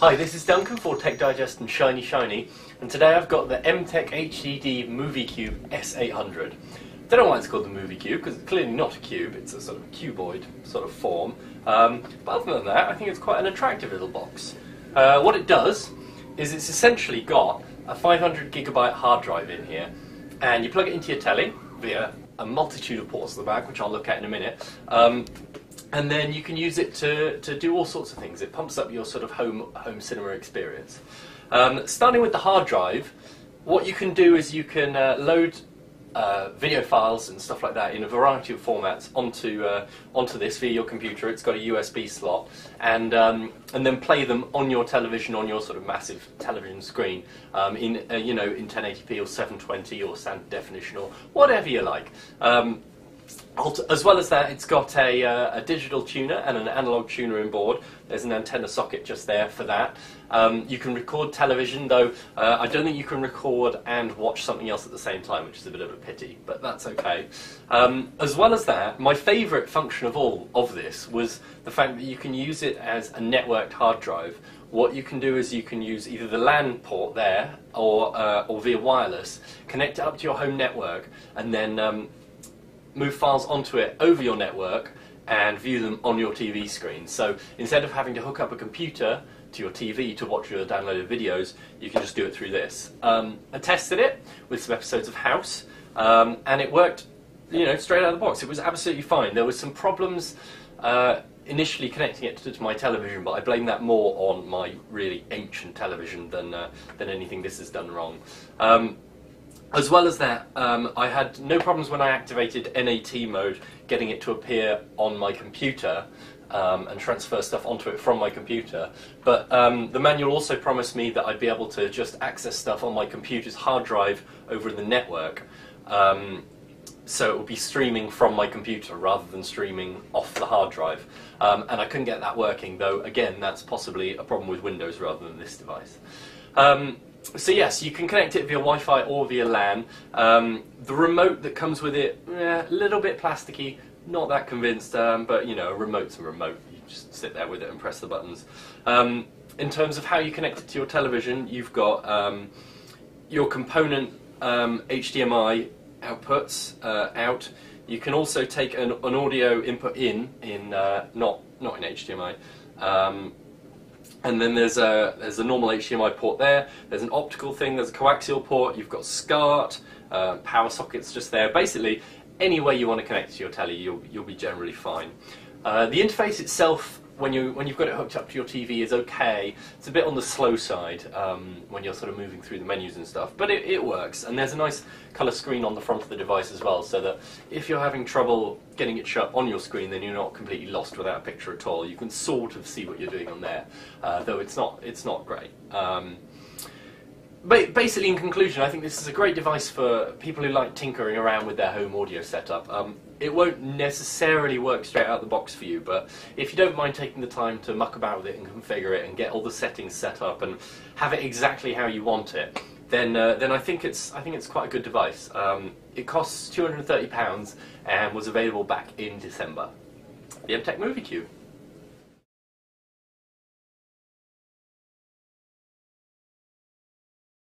Hi, this is Duncan for Tech Digest and Shiny Shiny, and today I've got the Emtec HDD Movie Cube S800. Don't know why it's called the Movie Cube, because it's clearly not a cube, it's a sort of cuboid sort of form. But other than that, I think it's quite an attractive little box. What it does is it's essentially got a 500GB hard drive in here, and you plug it into your telly via a multitude of ports at the back, which I'll look at in a minute. And then you can use it to do all sorts of things. It pumps up your sort of home cinema experience. Starting with the hard drive, what you can do is you can load video files and stuff like that in a variety of formats onto this via your computer. It's got a USB slot, and then play them on your television, on your sort of massive television screen, in 1080p or 720 or standard definition or whatever you like. As well as that, it's got a digital tuner and an analog tuner in board. There's an antenna socket just there for that. You can record television, though I don't think you can record and watch something else at the same time, which is a bit of a pity, but that's okay. As well as that, my favourite function of all of this was the fact that you can use it as a networked hard drive. What you can do is you can use either the LAN port there or via wireless, connect it up to your home network, and then move files onto it over your network and view them on your TV screen. So instead of having to hook up a computer to your TV to watch your downloaded videos, you can just do it through this. I tested it with some episodes of House, and it worked, straight out of the box. It was absolutely fine. There were some problems initially connecting it to my television, but I blame that more on my really ancient television than anything this has done wrong. As well as that, I had no problems when I activated NAT mode getting it to appear on my computer and transfer stuff onto it from my computer. But the manual also promised me that I'd be able to just access stuff on my computer's hard drive over the network. So it would be streaming from my computer rather than streaming off the hard drive. And I couldn't get that working, though again that's possibly a problem with Windows rather than this device. So yes, you can connect it via Wi-Fi or via LAN. The remote that comes with it, a little bit plasticky, not that convinced, but a remote's a remote. You just sit there with it and press the buttons. In terms of how you connect it to your television, you've got your component HDMI outputs out. You can also take an audio input not in HDMI. And then there's a normal HDMI port there, there's an optical thing, there's a coaxial port, you've got SCART, power sockets just there. Basically, any way you want to connect to your telly, you'll be generally fine. The interface itself, when you've got it hooked up to your TV, is okay. It's a bit on the slow side when you're sort of moving through the menus and stuff, but it works. And there's a nice colour screen on the front of the device as well, so that if you're having trouble getting it shut on your screen, then you're not completely lost without a picture at all. You can sort of see what you're doing on there, though it's not great. But basically, in conclusion, I think this is a great device for people who like tinkering around with their home audio setup. It won't necessarily work straight out the box for you, but if you don't mind taking the time to muck about with it and configure it and get all the settings set up and have it exactly how you want it, then I think it's quite a good device. It costs £230 and was available back in December. The Emtec Movie Cube.